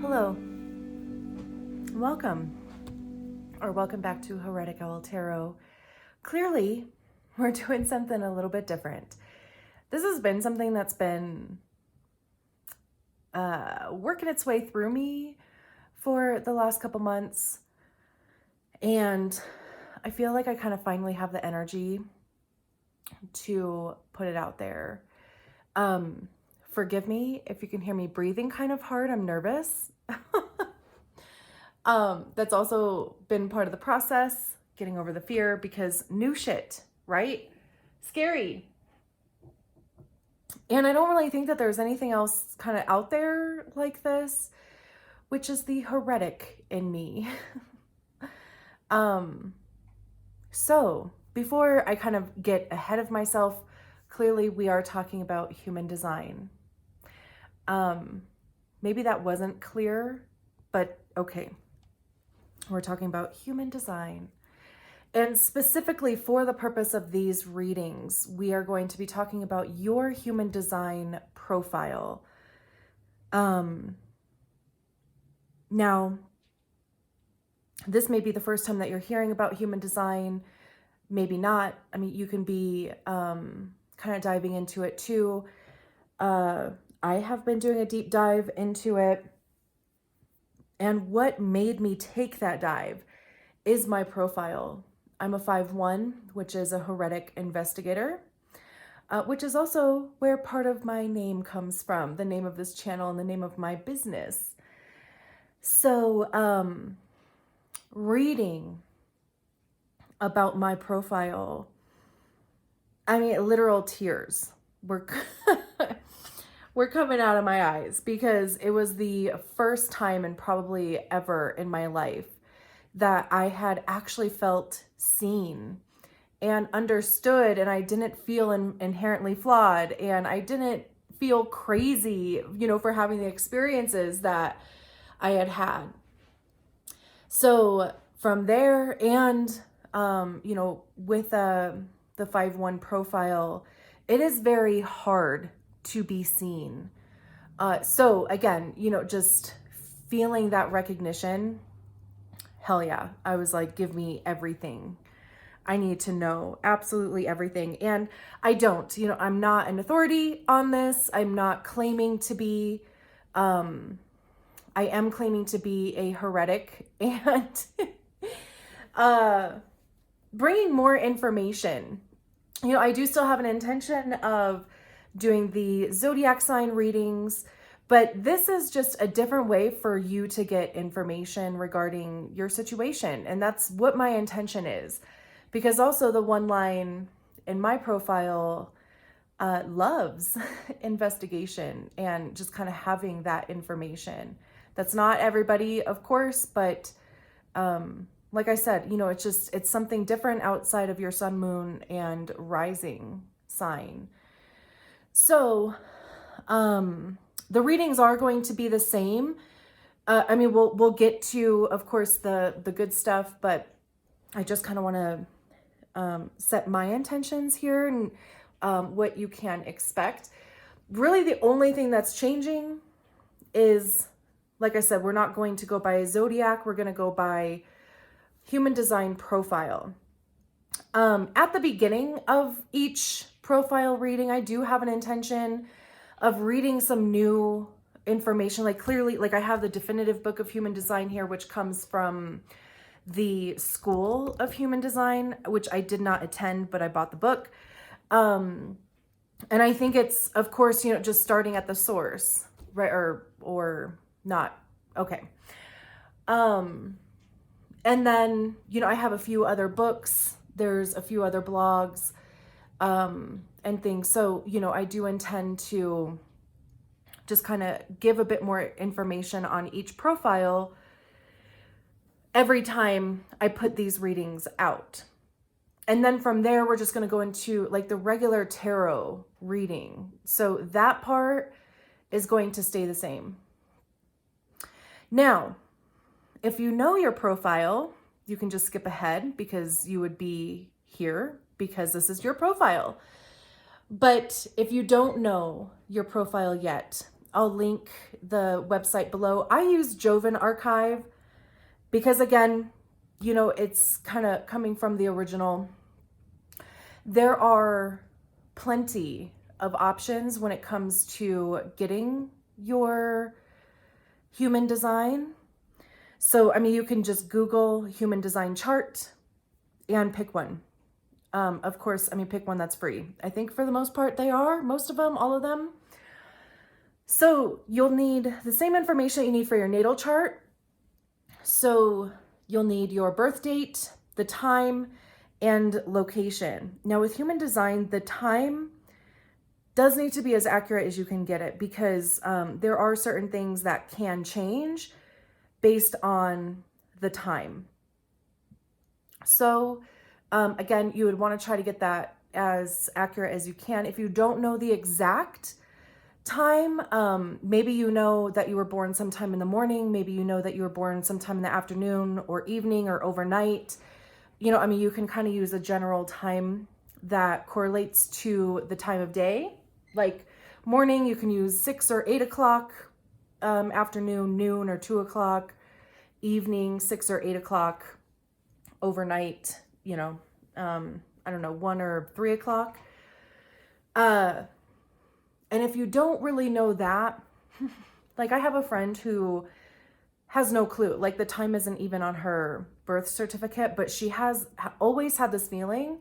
Hello, welcome, or welcome back to Heretic Owl Tarot. Clearly, we're doing something a little bit different. This has been something that's been working its way through me for the last couple months, and I feel like I kind of finally have the energy to put it out there. Forgive me if you can hear me breathing kind of hard. I'm nervous. That's also been part of the process, getting over the fear, because new shit, right? Scary. And I don't really think that there's anything else kind of out there like this, which is the heretic in me. So before I kind of get ahead of myself, clearly we are talking about human design. Maybe that wasn't clear, but okay. We're talking about human design. And specifically for the purpose of these readings, we are going to be talking about your human design profile. Now, this may be the first time that you're hearing about human design, maybe not. I mean, you can be kind of diving into it too. I have been doing a deep dive into it. And what made me take that dive is my profile. I'm a 5/1, which is a heretic investigator, which is also where part of my name comes from, the name of this channel and the name of my business. So, reading about my profile, I mean, literal tears were were coming out of my eyes, because it was the first time and probably ever in my life that I had actually felt seen and understood, and I didn't feel inherently flawed, and I didn't feel crazy, for having the experiences that I had had. So from there, and with the 5/1 profile, it is very hard to be seen. So again, just feeling that recognition, hell yeah. I was like, give me everything. I need to know absolutely everything. And I don't, I'm not an authority on this. I'm not claiming to be, I am claiming to be a heretic and bringing more information. I do still have an intention of doing the Zodiac sign readings, but this is just a different way for you to get information regarding your situation. And that's what my intention is. Because also the one line in my profile loves investigation and just kind of having that information. That's not everybody, of course, but like I said, it's something different outside of your sun, moon, and rising sign. So, the readings are going to be the same. I mean, we'll get to, of course, the good stuff, but I just kind of want to set my intentions here and what you can expect. Really, the only thing that's changing is, like I said, we're not going to go by a Zodiac. We're going to go by human design profile. At the beginning of each profile reading, I do have an intention of reading some new information. Like clearly, like I have the definitive book of human design here, which comes from the School of Human Design, which I did not attend, but I bought the book. And I think it's, of course, just starting at the source, right? Or not. Okay. And then, I have a few other books. There's a few other blogs, and things. So, I do intend to just kind of give a bit more information on each profile every time I put these readings out. And then from there, we're just going to go into like the regular tarot reading. So that part is going to stay the same. Now, if you know your profile, you can just skip ahead because you would be here because this is your profile. But if you don't know your profile yet, I'll link the website below. I use Joven Archive because, again, you know, it's kind of coming from the original. There are plenty of options when it comes to getting your human design. So, I mean, you can just Google human design chart and pick one. Of course, I mean, pick one that's free. I think for the most part they are, most of them, all of them. So you'll need the same information you need for your natal chart. So you'll need your birth date, the time, and location. Now with human design, the time does need to be as accurate as you can get it, because there are certain things that can change based on the time. So again, you would want to try to get that as accurate as you can. If you don't know the exact time, maybe you know that you were born sometime in the morning, maybe you know that you were born sometime in the afternoon or evening or overnight. You know, I mean, you can kind of use a general time that correlates to the time of day. Like morning, you can use 6 or 8 o'clock, afternoon, noon or 2 o'clock, evening, 6 or 8 o'clock, overnight, you know, I don't know, 1 or 3 o'clock. And if you don't really know that, like I have a friend who has no clue, like the time isn't even on her birth certificate, but she has always had this feeling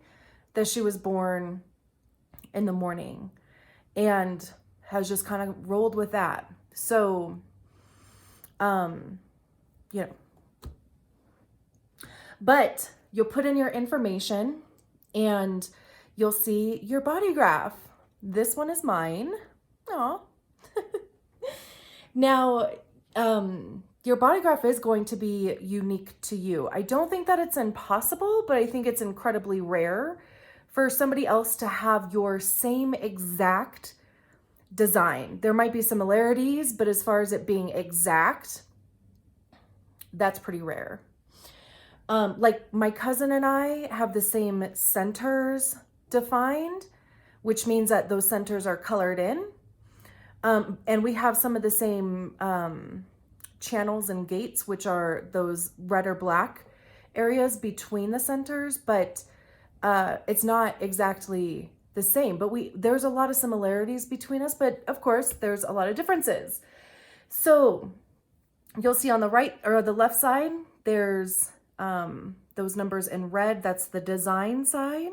that she was born in the morning and has just kind of rolled with that. So, you know, but you'll put in your information and you'll see your body graph. This one is mine. Aw. Now, your body graph is going to be unique to you. I don't think that it's impossible, but I think it's incredibly rare for somebody else to have your same exact design. There might be similarities, but as far as it being exact, that's pretty rare. Like my cousin and I have the same centers defined, which means that those centers are colored in. And we have some of the same channels and gates, which are those red or black areas between the centers, but it's not exactly the same. But there's a lot of similarities between us, but of course there's a lot of differences. So you'll see on the right or the left side, there's those numbers in red, that's the design side.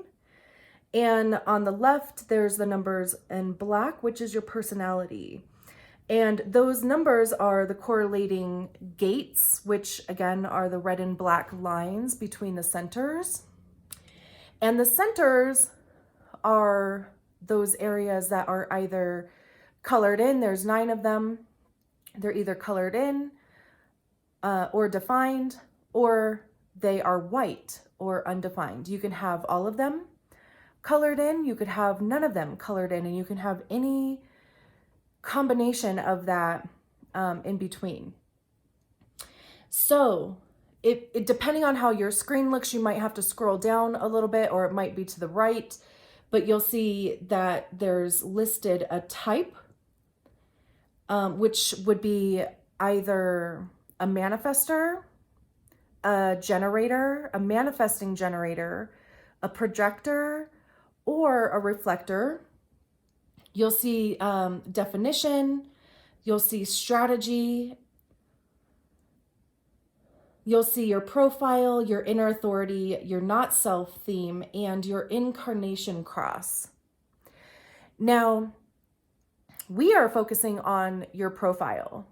And on the left, there's the numbers in black, which is your personality. And those numbers are the correlating gates, which again are the red and black lines between the centers. And the centers are those areas that are either colored in, there's 9 of them. They're either colored in or defined, or they are white or undefined. You can have all of them colored in, you could have none of them colored in, and you can have any combination of that in between. So it depending on how your screen looks, you might have to scroll down a little bit, or it might be to the right, but you'll see that there's listed a type, which would be either a manifestor, a generator, a manifesting generator, a projector, or a reflector. You'll see definition, you'll see strategy, you'll see your profile, your inner authority, your not self theme, and your incarnation cross. Now, we are focusing on your profile.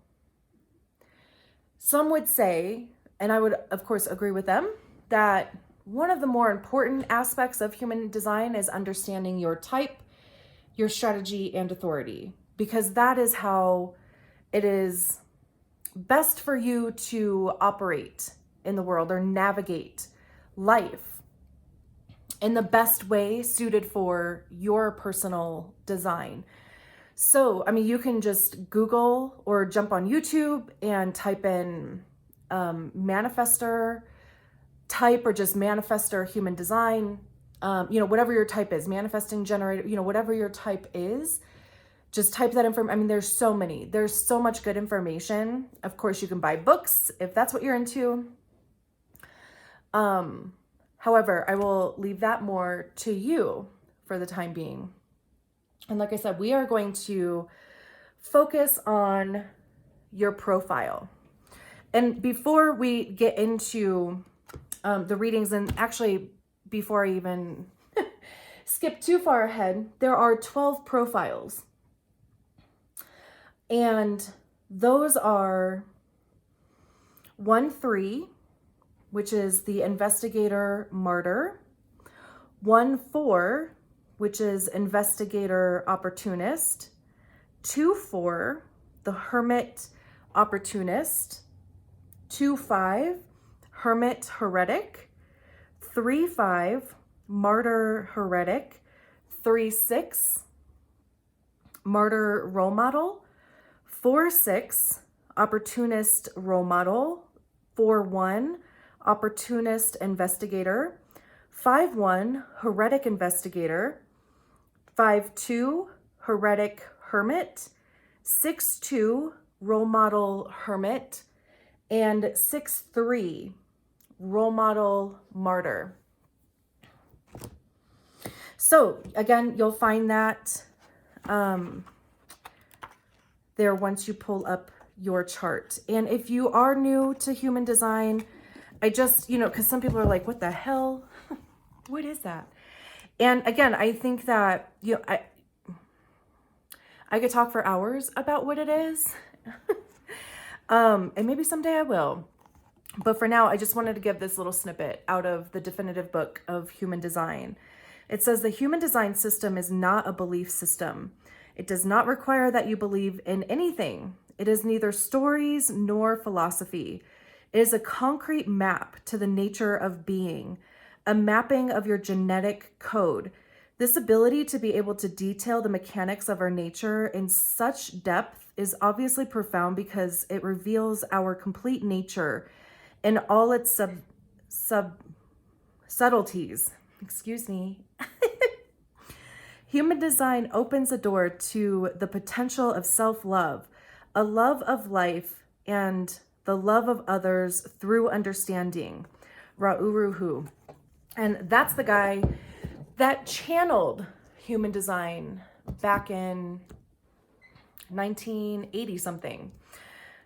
Some would say, and I would of course agree with them, that one of the more important aspects of human design is understanding your type, your strategy, and authority, because that is how it is best for you to operate in the world or navigate life in the best way suited for your personal design. So, I mean, you can just Google or jump on YouTube and type in manifestor type, or just manifestor human design, you know, whatever your type is, manifesting generator, you know, whatever your type is, Just type that information. I mean, there's so much good information. Of course, you can buy books if that's what you're into. However, I will leave that more to you for the time being. And like I said, we are going to focus on your profile. And before we get into the readings, and actually before I even skip too far ahead, there are 12 profiles. And those are 1-3, which is the investigator martyr, 1-4, which is investigator opportunist, 2-4, the hermit opportunist, 2-5, hermit heretic, 3-5, martyr heretic, 3-6, martyr role model, 4-6, opportunist role model, 4-1, opportunist investigator, 5-1, heretic investigator, 5-2, heretic hermit, 6-2, role model hermit, and 6-3, role model martyr. So again, you'll find that there once you pull up your chart. And if you are new to human design, I just, because some people are like, what the hell? What is that? And again, I think that, I could talk for hours about what it is. And maybe someday I will. But for now, I just wanted to give this little snippet out of the definitive book of human design. It says the human design system is not a belief system. It does not require that you believe in anything. It is neither stories nor philosophy. It is a concrete map to the nature of being, a mapping of your genetic code. This ability to be able to detail the mechanics of our nature in such depth is obviously profound because it reveals our complete nature in all its subtleties. Excuse me. Human design opens a door to the potential of self-love, a love of life, and the love of others through understanding. Ra'uruhu. And that's the guy that channeled human design back in 1980 something.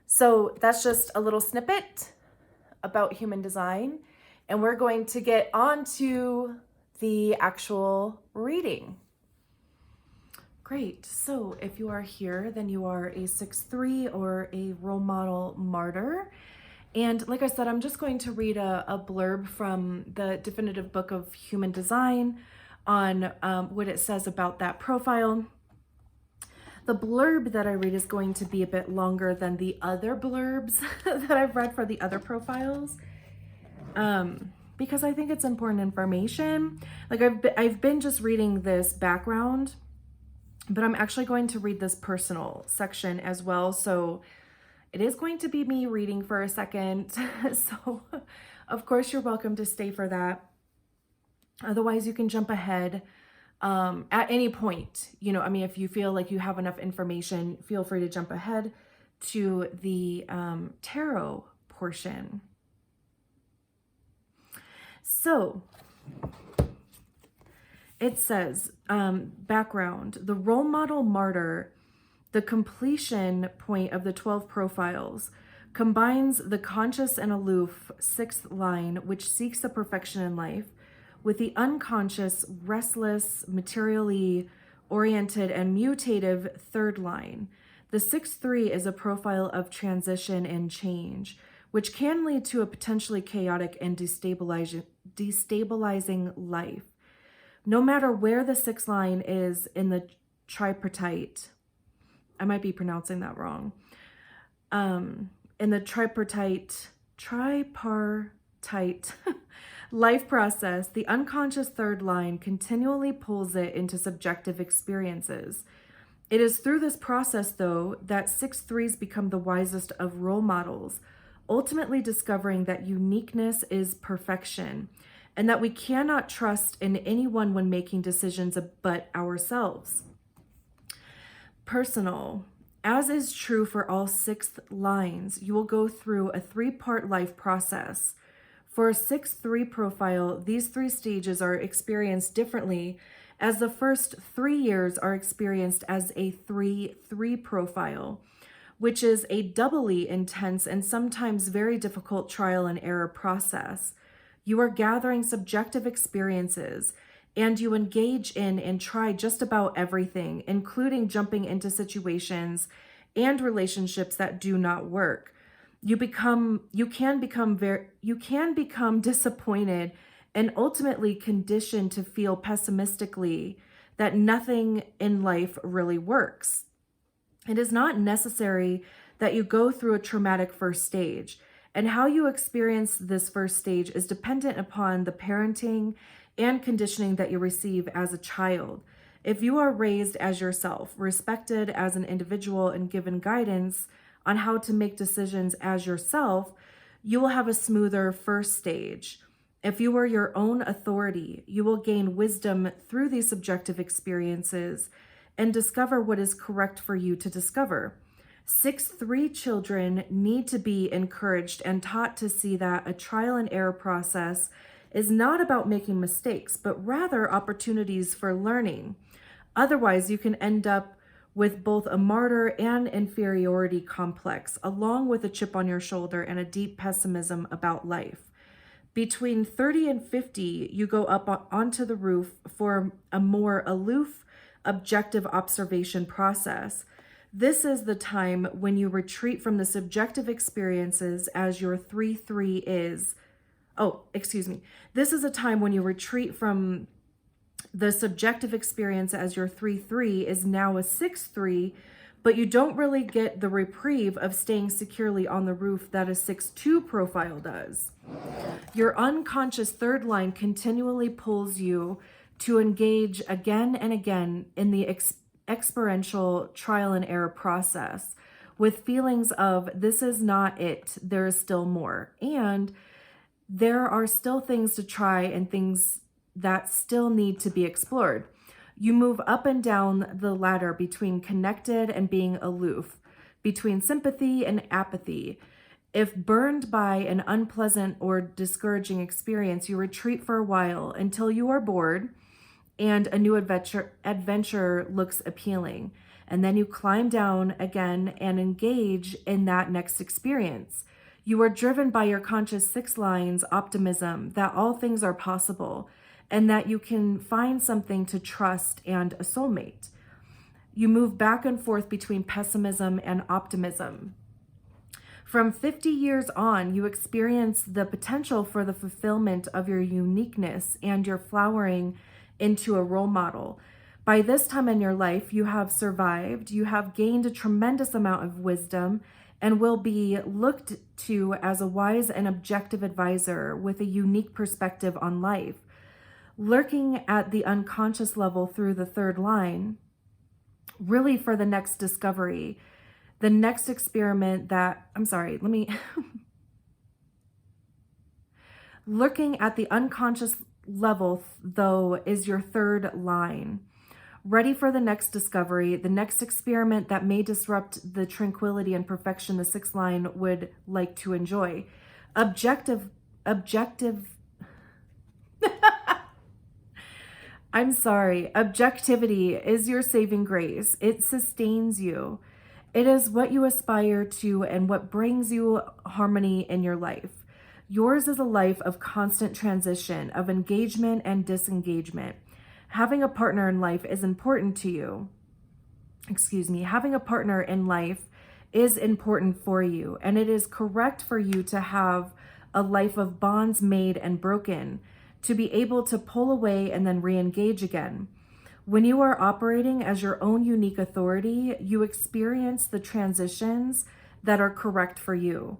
So that's just a little snippet about human design. And we're going to get on to the actual reading. Great. So if you are here, then you are a 6-3 or a role model martyr. And like I said, I'm just going to read a blurb from the definitive book of human design on what it says about that profile. The blurb that I read is going to be a bit longer than the other blurbs that I've read for the other profiles. Because I think it's important information. Like I've been just reading this background, but I'm actually going to read this personal section as well. So it is going to be me reading for a second. So of course you're welcome to stay for that. Otherwise you can jump ahead at any point. If you feel like you have enough information, feel free to jump ahead to the tarot portion. So it says, background, the role model martyr, the completion point of the 12 profiles, combines the conscious and aloof 6th line, which seeks the perfection in life, with the unconscious, restless, materially oriented, and mutative 3rd line. The 6-3 is a profile of transition and change, which can lead to a potentially chaotic and destabilizing life. No matter where the 6th line is in the tripartite, I might be pronouncing that wrong, in the tripartite life process, the unconscious 3rd line continually pulls it into subjective experiences. It is through this process, though, that 6-3s become the wisest of role models, ultimately discovering that uniqueness is perfection, and that we cannot trust in anyone when making decisions but ourselves. personal. As is true for all 6 lines, you will go through a 3-part life process. For a 6-3 profile, these 3 stages are experienced differently, as the first 3 years are experienced as a 3-3 profile, which is a doubly intense and sometimes very difficult trial and error process. You are gathering subjective experiences, and you engage in and try just about everything, including jumping into situations and relationships that do not work. You can become disappointed and ultimately conditioned to feel pessimistically that nothing in life really works. It is not necessary that you go through a traumatic first stage, and how you experience this first stage is dependent upon the parenting and conditioning that you receive as a child. If you are raised as yourself, respected as an individual, and given guidance on how to make decisions as yourself, you will have a smoother first stage. If you are your own authority, you will gain wisdom through these subjective experiences and discover what is correct for you to discover. 6-3 children need to be encouraged and taught to see that a trial and error process is not about making mistakes, but rather opportunities for learning. Otherwise, you can end up with both a martyr and inferiority complex, along with a chip on your shoulder and a deep pessimism about life. Between 30 and 50, you go up onto the roof for a more aloof, objective observation process. This is the time when you retreat from the subjective experiences as your 3-3 is. This is a time when you retreat from the subjective experience as your 3-3 is now a 6-3, but you don't really get the reprieve of staying securely on the roof that a 6-2 profile does. Your unconscious third line continually pulls you to engage again and again in the experiential trial and error process with feelings of this is not it, there is still more, and there are still things to try and things that still need to be explored. You move up and down the ladder between connected and being aloof, between sympathy and apathy. If burned by an unpleasant or discouraging experience, you retreat for a while until you are bored and a new adventure looks appealing. And then you climb down again and engage in that next experience. You are driven by your conscious 6 lines optimism that all things are possible and that you can find something to trust and a soulmate. You move back and forth between pessimism and optimism. From 50 years on, you experience the potential for the fulfillment of your uniqueness and your flowering into a role model. By this time in your life, you have survived, you have gained a tremendous amount of wisdom, and will be looked to as a wise and objective advisor with a unique perspective on life. Lurking at the unconscious level through the third line, really for the next discovery, the next experiment that, lurking at the unconscious level, though, is your third line. Ready for the next discovery, the next experiment that may disrupt the tranquility and perfection the 6th line would like to enjoy. Objectivity is your saving grace. It sustains you. It is what you aspire to and what brings you harmony in your life. Yours is a life of constant transition, of engagement and disengagement. Having a partner in life is important to you. Having a partner in life is important for you, and it is correct for you to have a life of bonds made and broken, to be able to pull away and then re-engage again. When you are operating as your own unique authority, you experience the transitions that are correct for you.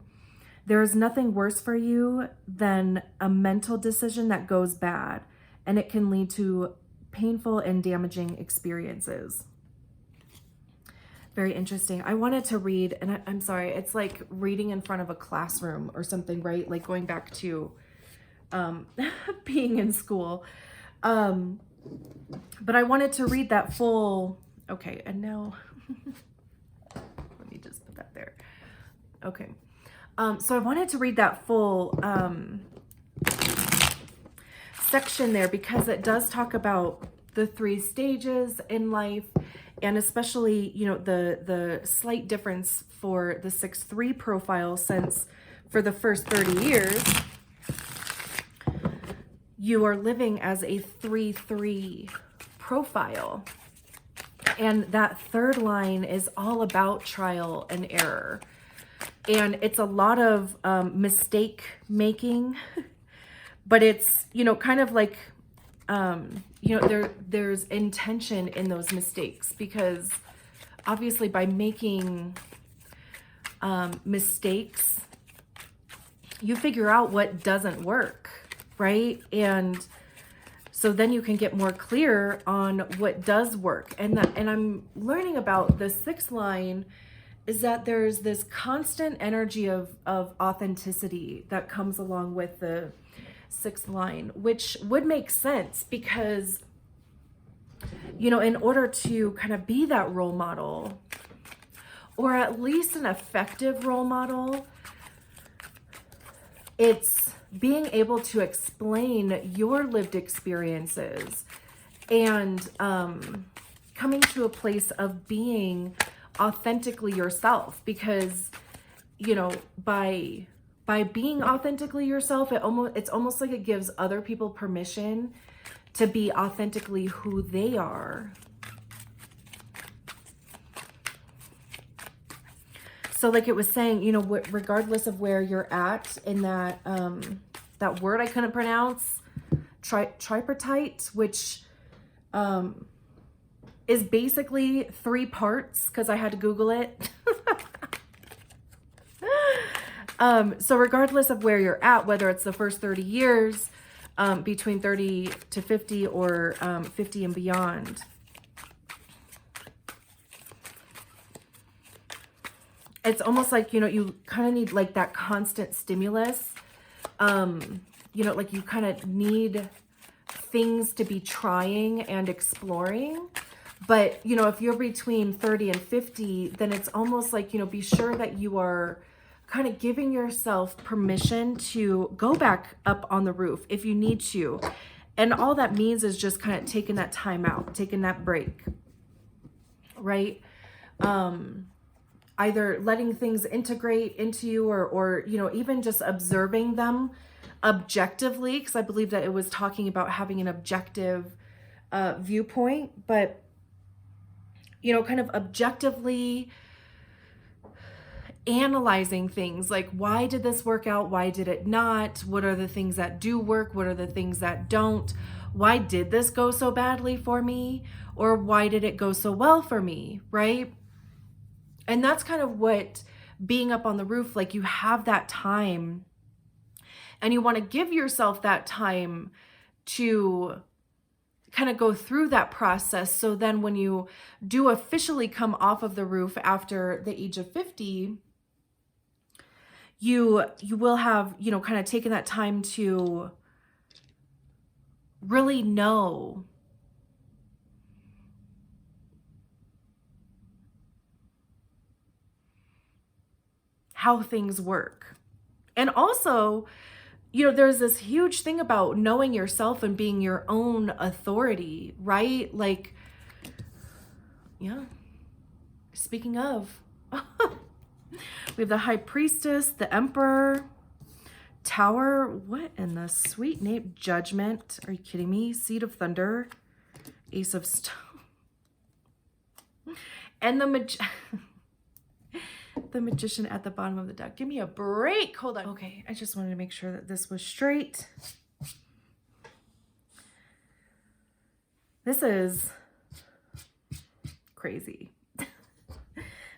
There is nothing worse for you than a mental decision that goes bad, and it can lead to painful and damaging experiences. Very interesting. I wanted to read, and I'm sorry, it's like reading in front of a classroom or something, right? Like going back to being in school. But I wanted to read that full, okay, and now Let me just put that there. Okay. So I wanted to read that full section there because it does talk about the 3 stages in life, and especially, you know, the slight difference for the 6-3 profile, since for the first 30 years, you are living as a 3-3 profile. And that third line is all about trial and error. And it's a lot of mistake making, but it's, you know, kind of like, you know, there's intention in those mistakes, because obviously by making mistakes, you figure out what doesn't work, right? And so then you can get more clear on what does work. And I'm learning about the 6th line is that there's this constant energy of authenticity that comes along with the 6th line, which would make sense because, you know, in order to kind of be that role model, or at least an effective role model, it's being able to explain your lived experiences and coming to a place of being authentically yourself, because, you know, by being authentically yourself, it's almost like it gives other people permission to be authentically who they are. So like it was saying, you know, regardless of where you're at in that that word I couldn't pronounce, tripartite, which is basically 3 parts, because I had to Google it. So regardless of where you're at, whether it's the first 30 years, between 30 to 50, or 50 and beyond, it's almost like, you know, you kind of need like that constant stimulus. You know, like you kind of need things to be trying and exploring. But, you know, if you're between 30 and 50, then it's almost like, you know, be sure that you are kind of giving yourself permission to go back up on the roof if you need to. And all that means is just kind of taking that time out, taking that break, right? Either letting things integrate into you, or, you know, even just observing them objectively, because I believe that it was talking about having an objective viewpoint, but, you know, kind of objectively analyzing things like, why did this work out? Why did it not? What are the things that do work? What are the things that don't? Why did this go so badly for me? Or why did it go so well for me? Right? And that's kind of what being up on the roof, like you have that time and you want to give yourself that time to kind of go through that process. So then when you do officially come off of the roof after the age of 50, you will have, you know, kind of taken that time to really know how things work. And also, you know, there's this huge thing about knowing yourself and being your own authority, right? Like, yeah. Speaking of, we have the High Priestess, the Emperor, Tower. What in the sweet name? Judgment. Are you kidding me? Seed of Thunder, Ace of Stone, and the Magician at the bottom of the deck. Give me a break. Hold on. Okay, I just wanted to make sure that this was straight. This is crazy.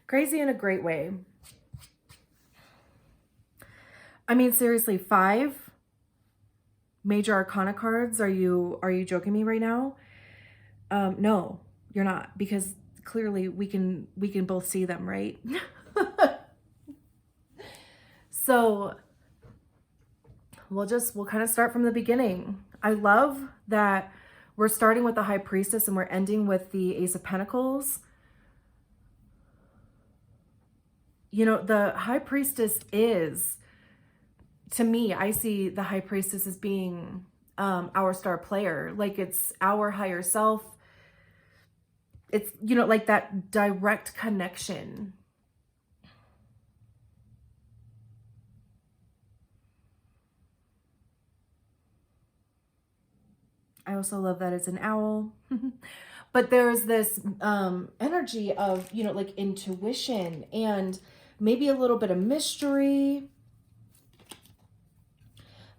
Crazy in a great way. I mean, seriously, 5 major arcana cards. Are you joking me right now? No, you're not, because clearly we can both see them, right? So we'll kind of start from the beginning. I love that we're starting with the High Priestess and we're ending with the Ace of Pentacles. You know, the high priestess is, to me, I see the high priestess as being our star player. Like it's our higher self. It's, you know, like that direct connection. I also love that it's an owl. But there's this energy of, you know, like intuition and maybe a little bit of mystery,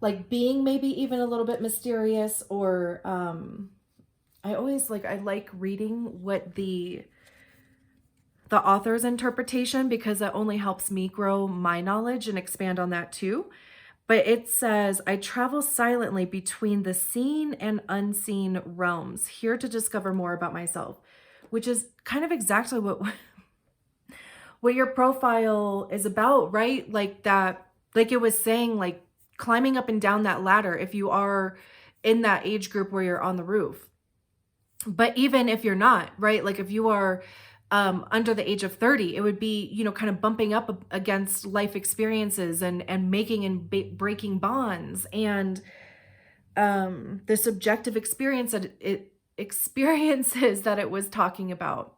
like being maybe even a little bit mysterious, or I always like, I like reading what the author's interpretation, because that only helps me grow my knowledge and expand on that too. But it says, I travel silently between the seen and unseen realms, here to discover more about myself, which is kind of exactly what your profile is about, right? Like that, like it was saying, like climbing up and down that ladder if you are in that age group where you're on the roof. But even if you're not, right? Like if you are under the age of 30, it would be, you know, kind of bumping up against life experiences and making and breaking bonds, and the subjective experience that experiences that it was talking about,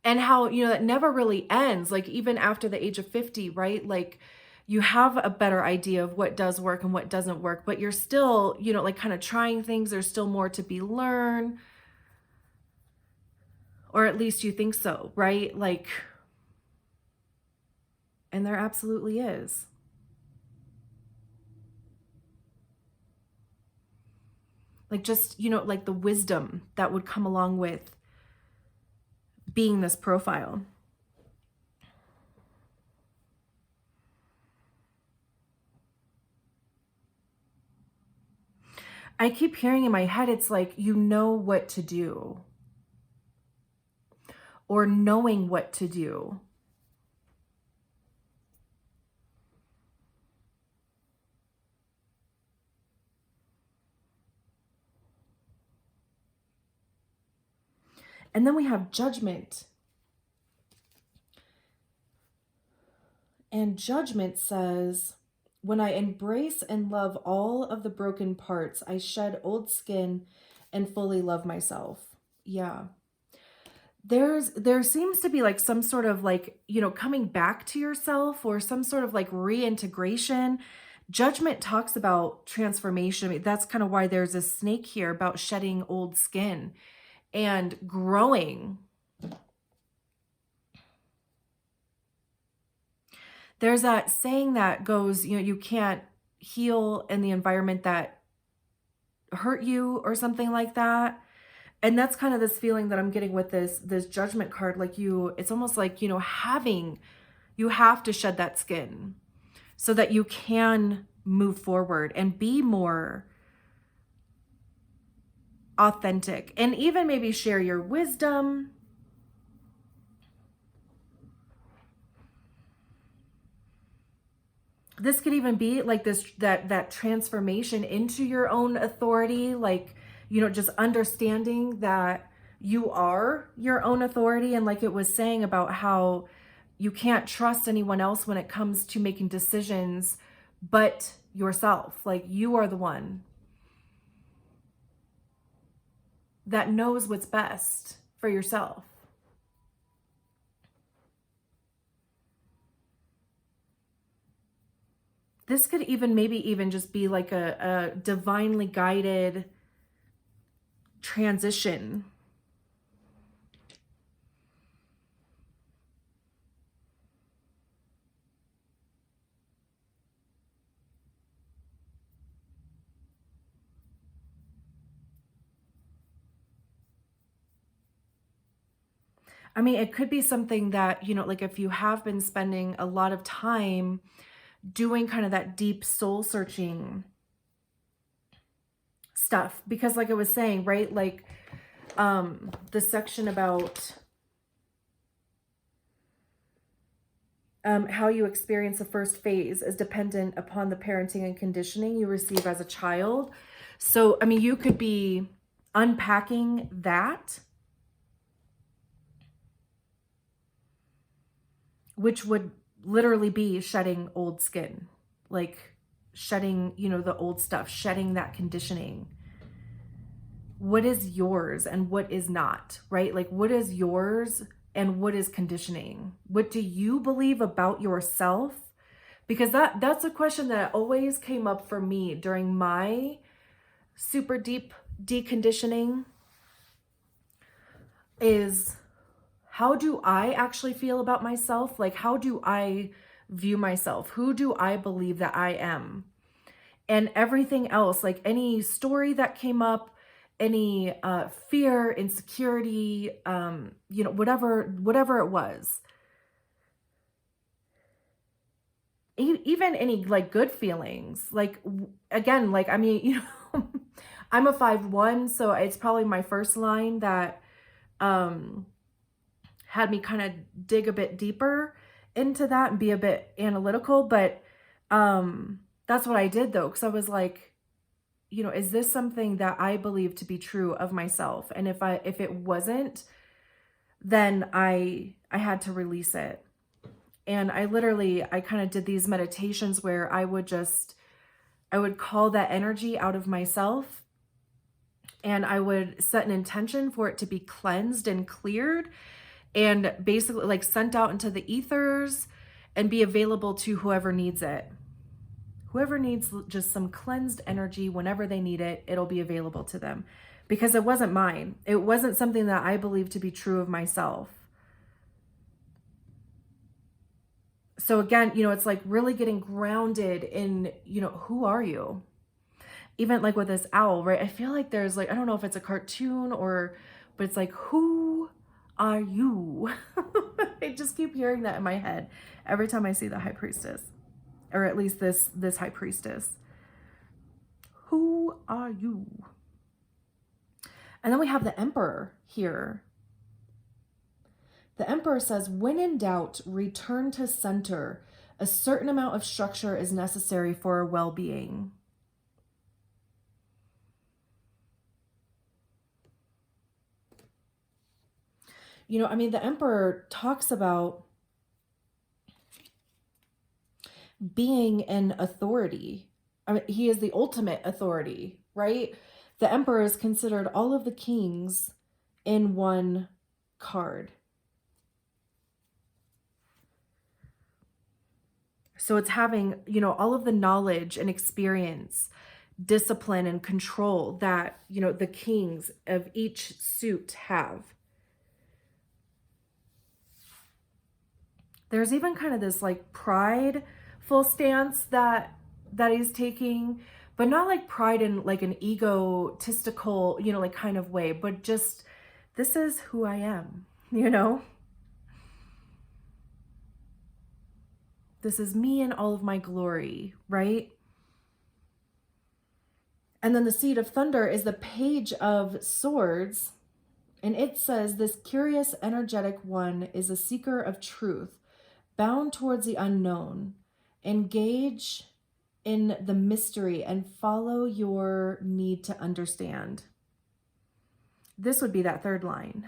and how, you know, that never really ends. Like even after the age of 50, right? Like you have a better idea of what does work and what doesn't work, but you're still, you know, like kind of trying things. There's still more to be learned. Or at least you think so, right? Like, and there absolutely is. Like just, you know, like the wisdom that would come along with being this profile. I keep hearing in my head, it's like, you know what to do, or knowing what to do. And then we have judgment. And judgment says, when I embrace and love all of the broken parts, I shed old skin and fully love myself. Yeah. There seems to be like some sort of like, you know, coming back to yourself, or some sort of like reintegration. Judgment talks about transformation. I mean, that's kind of why there's a snake here about shedding old skin and growing. There's that saying that goes, you know, you can't heal in the environment that hurt you, or something like that. And that's kind of this feeling that I'm getting with this judgment card. Like it's almost like, you know, you have to shed that skin so that you can move forward and be more authentic, and even maybe share your wisdom. This could even be like that transformation into your own authority, like, you know, just understanding that you are your own authority. And like it was saying about how you can't trust anyone else when it comes to making decisions but yourself. Like you are the one that knows what's best for yourself. This could even maybe even just be like a divinely guided transition. I mean, it could be something that, you know, like if you have been spending a lot of time doing kind of that deep soul searching stuff, because like I was saying, right? Like the section about how you experience the first phase is dependent upon the parenting and conditioning you receive as a child. So, I mean, you could be unpacking that. which would literally be shedding old skin, like shedding, the old stuff, shedding that conditioning. What is yours and what is not, right? Like, what is yours and what is conditioning? What do you believe about yourself? Because that's a question that always came up for me during my super deep deconditioning, is how do I actually feel about myself? Like, how do I view myself? Who do I believe that I am? And everything else, like any story that came up, any fear, insecurity, whatever it was, even any like good feelings, like again, like, I mean, I'm a 5'1", so it's probably my first line that had me kind of dig a bit deeper into that and be a bit analytical. But that's what I did though, because I was like, is this something that I believe to be true of myself? And if it wasn't, then I had to release it. And I kind of did these meditations where I would call that energy out of myself, and I would set an intention for it to be cleansed and cleared and basically like sent out into the ethers and be available to whoever needs it. Whoever needs just some cleansed energy, whenever they need it, it'll be available to them, because it wasn't mine. It wasn't something that I believed to be true of myself. So again, it's like really getting grounded in, who are you? Even like with this owl, right? I feel like there's like, I don't know if it's a cartoon but it's like, who are you? I just keep hearing that in my head every time I see the high priestess, or at least this high priestess. Who are you? And then we have the emperor here. The emperor says, when in doubt, return to center. A certain amount of structure is necessary for well-being. The emperor talks about being an authority. I mean, he is the ultimate authority, right? The emperor is considered all of the kings in one card. So it's having, all of the knowledge and experience, discipline and control that, the kings of each suit have. There's even kind of this like prideful stance that he's taking, but not like pride in like an egotistical, like kind of way, but just, this is who I am, This is me in all of my glory, right? And then the seed of thunder is the page of swords. And it says, this curious, energetic one is a seeker of truth, bound towards the unknown. Engage in the mystery and follow your need to understand. This would be that third line.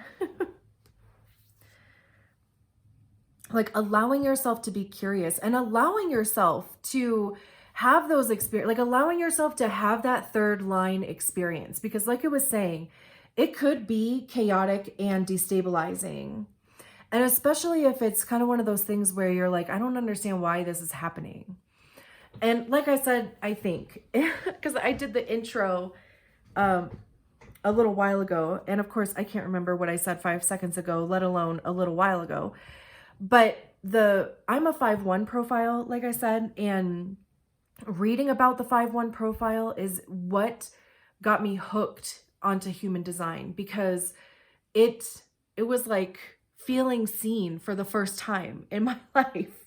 Like allowing yourself to be curious and allowing yourself to have those experiences, like allowing yourself to have that third line experience, because like I was saying, it could be chaotic and destabilizing. And especially if it's kind of one of those things where you're like, I don't understand why this is happening. And like I said, I think, because I did the intro a little while ago, and of course I can't remember what I said 5 seconds ago, let alone a little while ago. But I'm a 5'1" profile, like I said, and reading about the 5'1" profile is what got me hooked onto human design, because it was like feeling seen for the first time in my life.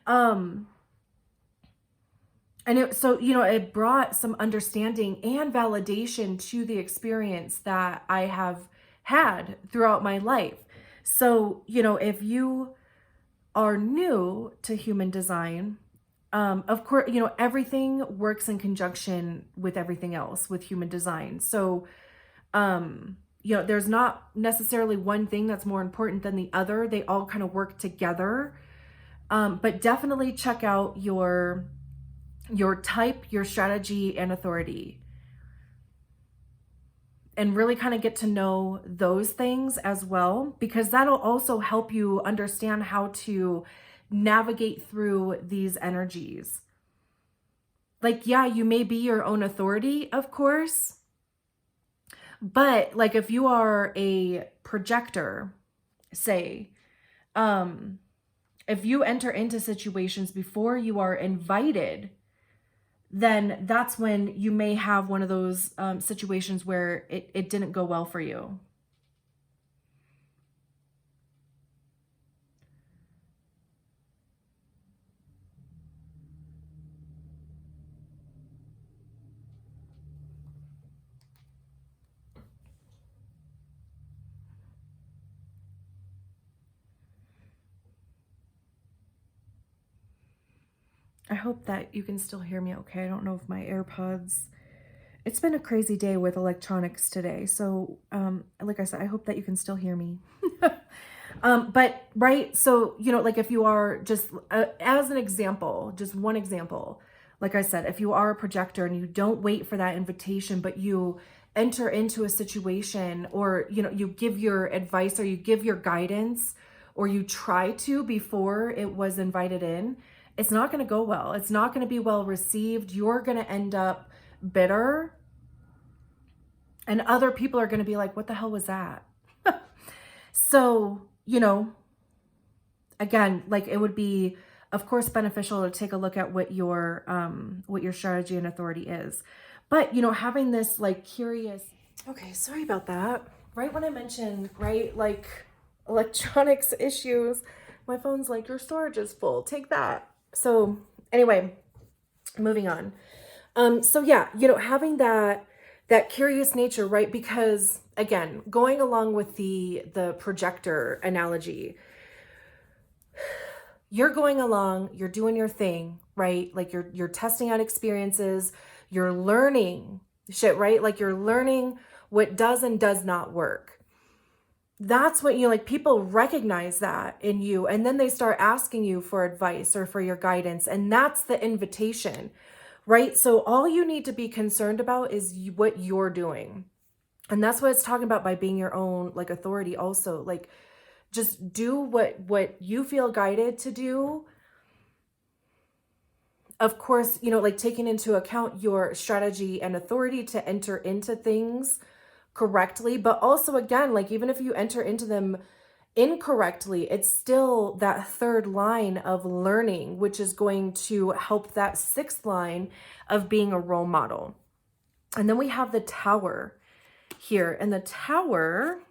And it brought some understanding and validation to the experience that I have had throughout my life. So, if you are new to human design, of course, everything works in conjunction with everything else with human design. So, there's not necessarily one thing that's more important than the other. They all kind of work together But definitely check out your type, your strategy, and authority, and really kind of get to know those things as well, because that'll also help you understand how to navigate through these energies. Like, yeah, you may be your own authority, of course, but like if you are a projector, say, if you enter into situations before you are invited, then that's when you may have one of those situations where it didn't go well for you. I hope that you can still hear me okay. I don't know if my AirPods, it's been a crazy day with electronics today. So, like I said, I hope that you can still hear me. But right, so, like if you are just, as an example, just one example, like I said, if you are a projector and you don't wait for that invitation, but you enter into a situation, or, you give your advice or you give your guidance, or you try to before it was invited in, it's not going to go well. It's not going to be well received. You're going to end up bitter, and other people are going to be like, what the hell was that? So, again, like it would be, of course, beneficial to take a look at what your strategy and authority is. But, having this like curious, okay, sorry about that. Right when I mentioned, right, like electronics issues, my phone's like, your storage is full, take that. So anyway, moving on. So yeah, having that curious nature, right? Because again, going along with the projector analogy, you're going along, you're doing your thing, right? Like you're testing out experiences, you're learning shit, right? Like you're learning what does and does not work. That's what like people recognize that in you, and then they start asking you for advice or for your guidance, and that's the invitation, right? So all you need to be concerned about is what you're doing. And that's what it's talking about by being your own like authority also. Like just do what you feel guided to do. Of course, like taking into account your strategy and authority to enter into things correctly, but also again, like even if you enter into them incorrectly, it's still that third line of learning, which is going to help that sixth line of being a role model. And then we have the Tower here, and the Tower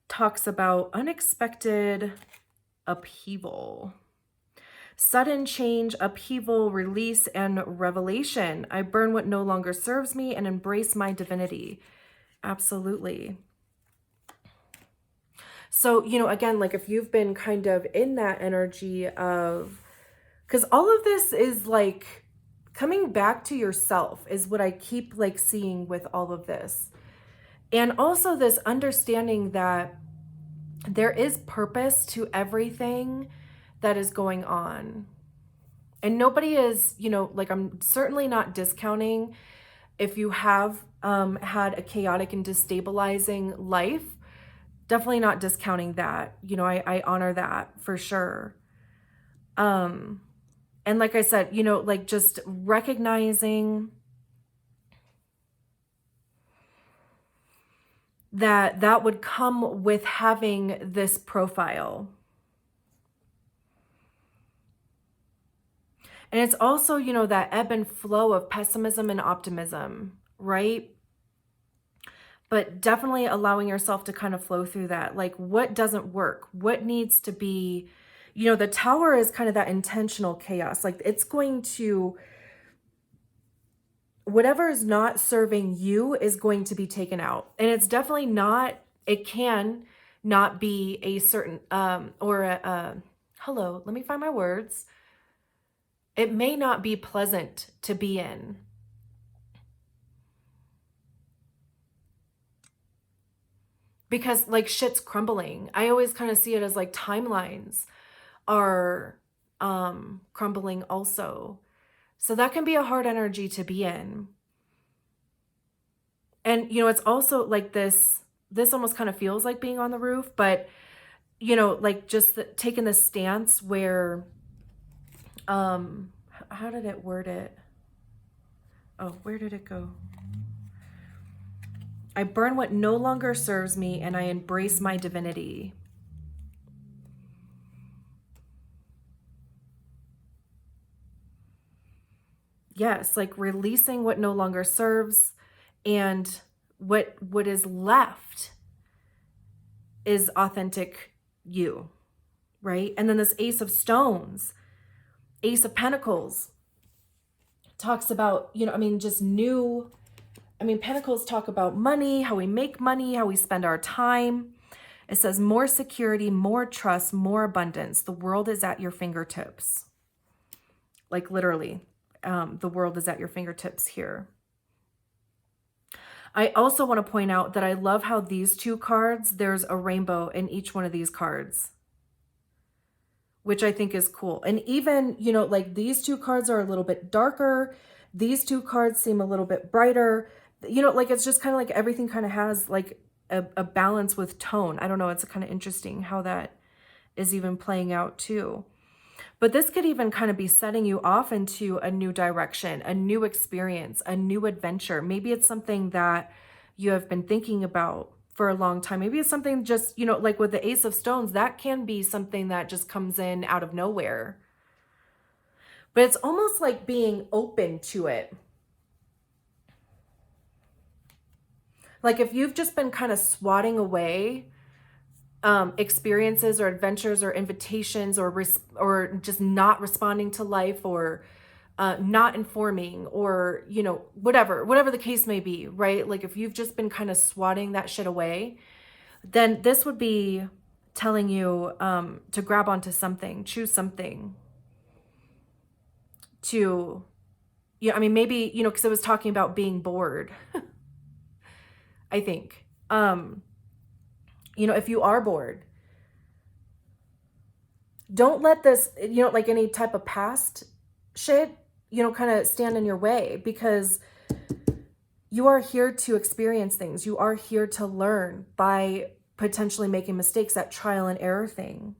talks about unexpected upheaval, sudden change, upheaval, release, and revelation. I burn what no longer serves me and embrace my divinity. Absolutely. So, again, like if you've been kind of in that energy of, because all of this is like coming back to yourself is what I keep like seeing with all of this. And also this understanding that there is purpose to everything that is going on. And nobody is, like I'm certainly not discounting if you have had a chaotic and destabilizing life. Definitely not discounting that. I honor that for sure. And like I said, like just recognizing that would come with having this profile. And it's also, that ebb and flow of pessimism and optimism, right? But definitely allowing yourself to kind of flow through that. Like what doesn't work? What needs to be, the Tower is kind of that intentional chaos. Like it's going to, whatever is not serving you is going to be taken out. And it's definitely not, it can not be a certain, hello, let me find my words. It may not be pleasant to be in. Because like shit's crumbling. I always kind of see it as like timelines are crumbling also. So that can be a hard energy to be in. And, it's also like this almost kind of feels like being on the roof, but, like just taking the stance where, how did it word it? Oh, where did it go? I burn what no longer serves me and I embrace my divinity. Yes, like releasing what no longer serves, and what is left is authentic you, right? And then this Ace of Stones, Ace of Pentacles talks about, just new, Pentacles talk about money, how we make money, how we spend our time. It says more security, more trust, more abundance. The world is at your fingertips. Like literally, the world is at your fingertips here. I also want to point out that I love how these two cards, there's a rainbow in each one of these cards, which I think is cool. And even, like these two cards are a little bit darker. These two cards seem a little bit brighter. Like it's just kind of like everything kind of has like a balance with tone. I don't know. It's kind of interesting how that is even playing out too. But this could even kind of be setting you off into a new direction, a new experience, a new adventure. Maybe it's something that you have been thinking about for a long time. Maybe it's something just, like with the Ace of Stones, that can be something that just comes in out of nowhere. But it's almost like being open to it. Like if you've just been kind of swatting away experiences or adventures or invitations or just not responding to life or not informing or, whatever the case may be, right? Like if you've just been kind of swatting that shit away, then this would be telling you to grab onto something, choose something to, maybe, because it was talking about being bored. I think, if you are bored, don't let this, like any type of past shit, kind of stand in your way, because you are here to experience things. You are here to learn by potentially making mistakes, that trial and error thing.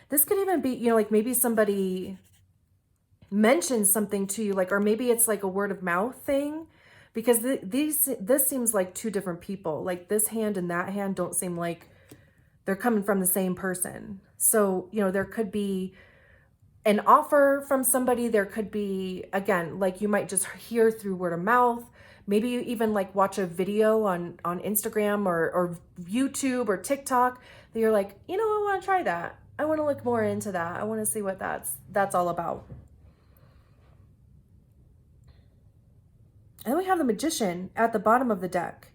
This could even be, like maybe somebody mentions something to you, like, or maybe it's like a word of mouth thing, because this seems like two different people. Like this hand and that hand don't seem like they're coming from the same person. So, there could be an offer from somebody. There could be, again, like you might just hear through word of mouth. Maybe you even like watch a video on Instagram or YouTube or TikTok that you're like, I want to try that. I want to look more into that. I want to see what that's all about. And then we have the Magician at the bottom of the deck.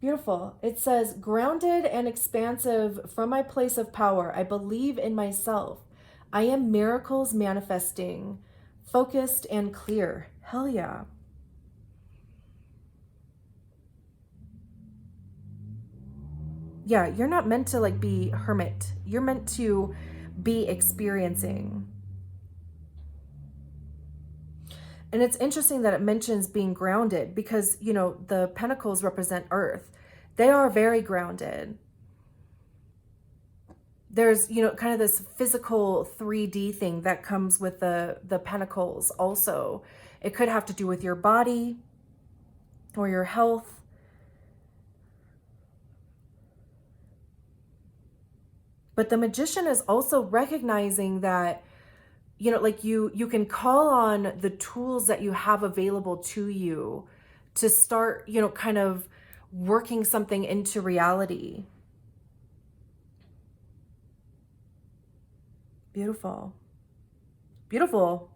Beautiful. It says, grounded and expansive from my place of power, I believe in myself. I am miracles manifesting, focused and clear. Hell yeah. Yeah, you're not meant to like be hermit. You're meant to be experiencing. And it's interesting that it mentions being grounded because, the pentacles represent earth. They are very grounded. There's, kind of this physical 3D thing that comes with the pentacles also. It could have to do with your body or your health. But the Magician is also recognizing that, like you can call on the tools that you have available to you to start, kind of working something into reality. Beautiful. Beautiful.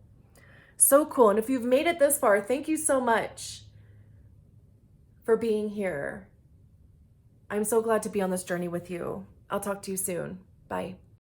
So cool. And if you've made it this far, thank you so much for being here. I'm so glad to be on this journey with you. I'll talk to you soon. Bye.